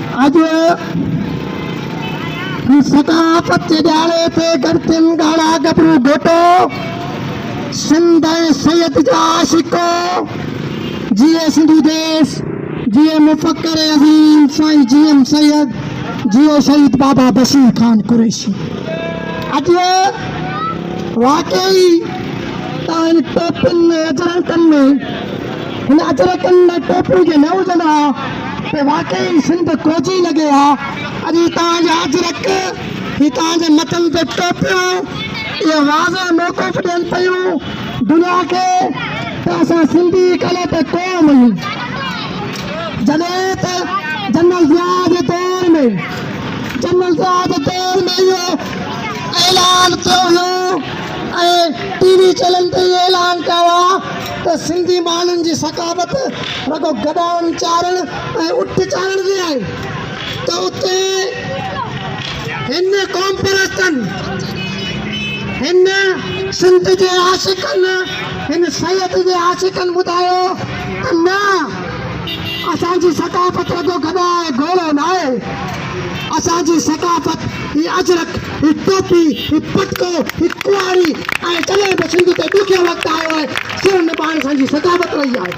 अॼु सकाफ़त जे ॾियारे ते गॾिथियुनि ॻाढ़ा गबरू घोटो सिंध ऐं सैयद जा आशिको जिए सिंधु देश जिए मुफ़क्कर अज़ीम साईं GM सैयद जिए शहीद बाबा बशीर खान कुरैशी। अॼु वाकई तव्हां हिन टोपियुनि अजरकनि में हिन अजरकनि में टोपियूं जे न हुजनि हा त वाकई सिंध कोजी लॻे हा। अॼु तव्हांजा अजरक ही तव्हांजे मथनि ते टोपियूं इहे वाज़े मौक़ूफ़ ॾियनि पियूं दुनिया खे त असां सिंधी कले ते क़ौम आहियूं। जॾहिं त जनरल ज़िया जे दौर में इहो ऐलान थियो हुयो ऐं TV चैनल ते इहो ऐलान कयो आहे त सिंधी माण्हुनि जी सकाफ़त रुॻो गॾाउण चाढ़ण ऐं उठ चाढ़ण जी आहे। त उते हिन क़ौम परस्तनि हिन सिंध जे आशिक़नि हिन सैयद जे आशिक़नि ॿुधायो त न असांजी सकाफ़त रुॻो गॾाए घोड़ो न आहे। असांजी सकाफ़त ही अजरक ही टोपी ही पटको ही कुआरी ऐं कॾहिं बि सिंध ते ॾुखियो वक़्तु आयो आहे सिर निभाइण असांजी सकाफ़त रही आहे।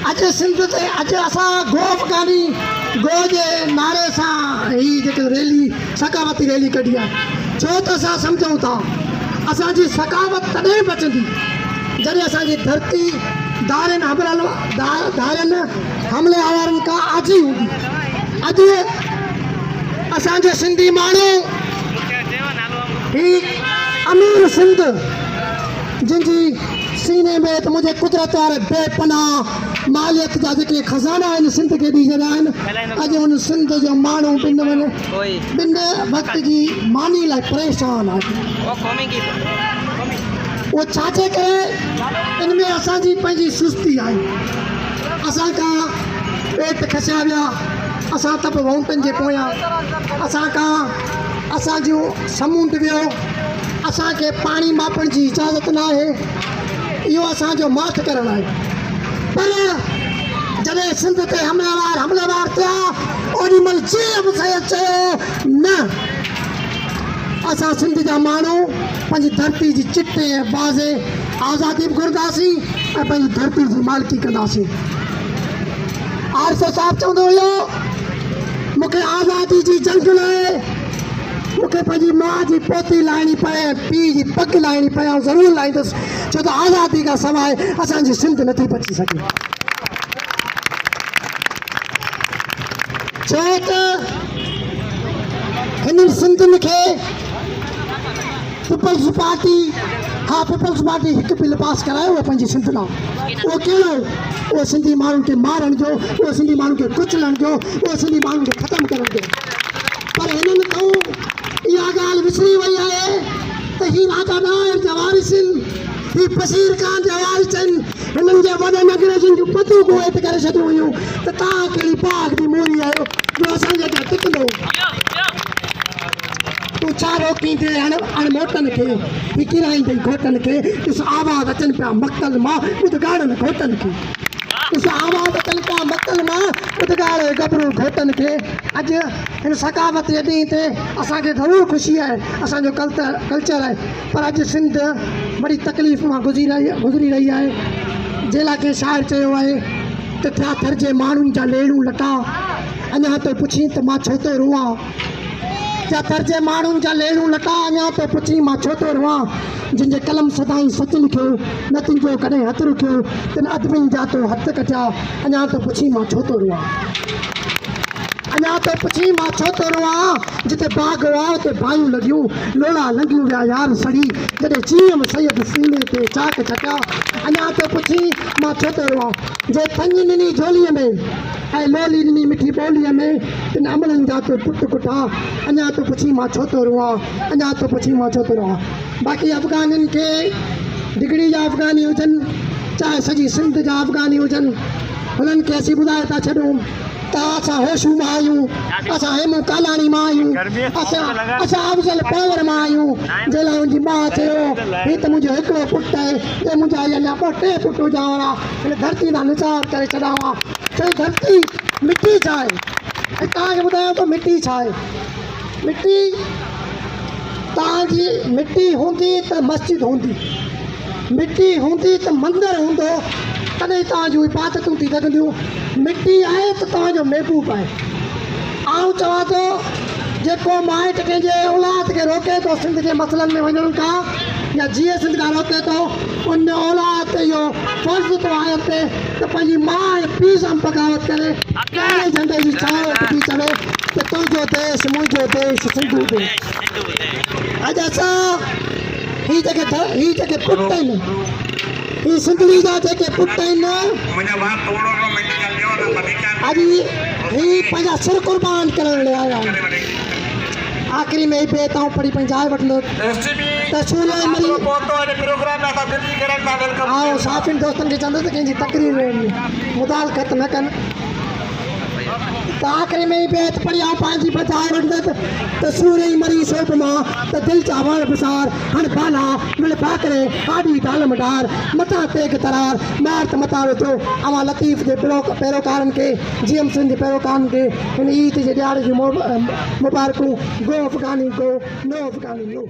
अॼु सिंध ते अॼु असां गो अफ़गानी गो जे नारे सां ही जेके रैली सकाफ़ती रैली कढी आहे छो त असां सम्झूं था असांजी सकाफ़त तॾहिं बचंदी जॾहिं असांजी धरती धारियुनि हमले आवारनि खां आजी हूंदी। अॼु असांजे सिंधी माण्हू ही अमीर सिंध जिनजी सीने में त मुंहिंजे कुदरत वारे बेपनाह मालियत जा जेके खज़ाना आहिनि सिंध खे ॾई छॾिया आहिनि। अॼु हुन सिंध जो माण्हू ॿिन वक़्त जी मानी लाइ परेशान आहे। उहो छा जे करे इन में असांजी पंहिंजी सुस्ती आहे। असां खां पेट खसिया विया असां तप वौंटनि जे पोयां असां खां असांजो समुंड वियो असांखे पाणी मापण जी इजाज़त न आहे। इहो असांजो माठ करणु आहे। पर जॾहिं सिंध ते हमलेवार थिया ओॾी महिल GM सैयद चयो न असां सिंध जा माण्हू पंहिंजी धरती जी चिटे ऐं बाज़े आज़ादी बि घुरंदासीं ऐं पंहिंजी धरती जी मालिकी कंदासीं। आरसो साहिबु चवंदो हुयो मूंखे आज़ादी जी जंग लाइ मूंखे पंहिंजी माउ जी पोती लाहिणी पए पीउ जी पग लाहिणी पए ऐं ज़रूरु लाहींदुसि छो त आज़ादी खां सवाइ असांजी सिंध नथी बची सघे। छो त हिननि सिंधियुनि खे पीपल्स पार्टी हिकु बिल पास करायो आहे पंहिंजी सिंध लाइ। उहो कहिड़ो उहो सिंधी माण्हुनि खे मारण जो उहो सिंधी माण्हुनि खे कुचलण जो उहो सिंधी माण्हुनि खे ख़तमु करण जो। पर हिननि खां इहा ॻाल्हि विसरी वई आहे त ही राजा नायर जा वारिस आहिनि ही बशीर खान जा वारिस आहिनि। हिननि जे वॾनि अंग्रेज़नि जूं बंदूक हेठि करे छॾियूं हुयूं त तव्हां कहिड़ी पाक जी मोरी आहियो जो असांजे अॻियां टिकंदो। तूं छा रोकींदे अणमोटनि खे ही किराईंदे घोटनि खे ॾिस आवाज़ अचनि पिया मक़तल मां ॿुधगाड़नि घोटनि खे ॾिस आवाज़ अचनि पिया मक़तल मां ॿुधगाड़े गबरू घोटनि खे। अॼु हिन सकाफ़त जे ॾींहं ते असांखे ज़रूरु ख़ुशी आहे असांजो कल्चर आहे पर अॼु सिंध बड़ी तकलीफ़ मां गुज़री रही आहे। जेला के शाइर चयो आहे त थिया थर जे माण्हुनि जा लेणूं लटा अञा तो पुछी त मां छो थो रोआं क्या थर जे माण्हुनि जा लेणूं लटा अञा तो पुछी मां छो थो रोआं जिनजे कलम सदाई सच लिखियो न तुंहिंजो कॾहिं हथु रुकियो तिन अदबनि जा तो हथ कटिया अञा तो पुछी मां छो थो रोआं अञा तो पुछी मां छो थो रोआं जिते बाग हुआ उते बायूं लॻियूं लोड़ा लंघियूं विया यार सड़ी जॾहिं GM सैयद सीने ते चाक छटिया अञा तो पुछी मां छो थो रोआं जे थञ ॾिनी झोलीअ में ऐं लोली ॾिनी मिठी ॿोलीअ में तिन अमलनि जा तो पुट कुटा अञा तो पुछी मां छो थो रोआं अञा तो पुछी मां छो थो रोआं। बाक़ी अफ़गानियुनि खे डिगड़ी जा अफ़गानी हुजनि चाहे सॼी सिंध जा अफ़गानी हुजनि हुननि खे असीं ॿुधाए था छॾूं त असां होशू मां आहियूं, असां हेमू कालाणी मां आहियूं, असां अफ़ज़ल पवर मां आहियूं। जंहिं लाइ मुंहिंजी माउ चयो हीउ त मुंहिंजो हिकिड़ो पुटु आहे, ऐं मुंहिंजा अञा ॿ टे पुट हुजां हा, हिन धरती जा निसार करे छॾां हा। चई धरती मिटी छा आहे? ऐं तव्हांखे ॿुधायां थो मिटी छा आहे। मिटी तव्हांजी मिटी हूंदी त मस्जिद हूंदी, मिटी हूंदी त मंदरु हूंदो, तॾहिं तव्हांजूं इबादतूं थी सघंदियूं। मिटी आहे त तव्हांजो महबूब आहे। आउं चवां थो जेको माइट कंहिंजे औलाद खे रोके थो सिंध जे मसइलनि में वञण खां, या जीअं सिंध खां रोके थो, उन औलाद ते इहो फर्ज़ु थो आहे ते त पंहिंजी माउ ऐं पीउ सां बग़ावत करे कारे झंडे जी छांव वठी चवे त तुंहिंजो देश मुंहिंजो देश सिंधू देश। अॼु असां हीअ जेके पुट आहिनि, हीअ सिंधड़ी जा जेके पुट आहिनि, अॼु हीअ पंहिंजा सिर कुर्बान करण लाइ आया आहिनि। आख़िरी में बेत आऊं पढ़ी पंहिंजाए वठंदो त सूरज मरी आओ साफ़िन दोस्तनि खे चवंदो त कंहिंजी तकरीर मुदालखत न कनि। त आख़िरी में बेत पढ़ी आऊं पंहिंजी बचाए वठंदसि त सूरज मरी सोप मां त दिलि चा वण बसार हण बाला मिल पाकरे आॾी डाल मडार मथां तेग तरार मार त मथां वेठो। अवां लतीफ़ जे पैरोकारनि खे, जीएम सिंध जे पैरोकारनि खे हिन ईद जे ॾियारे जूं मुबारकूं। गो अफ़गानी गो, नो अफ़गानी नो।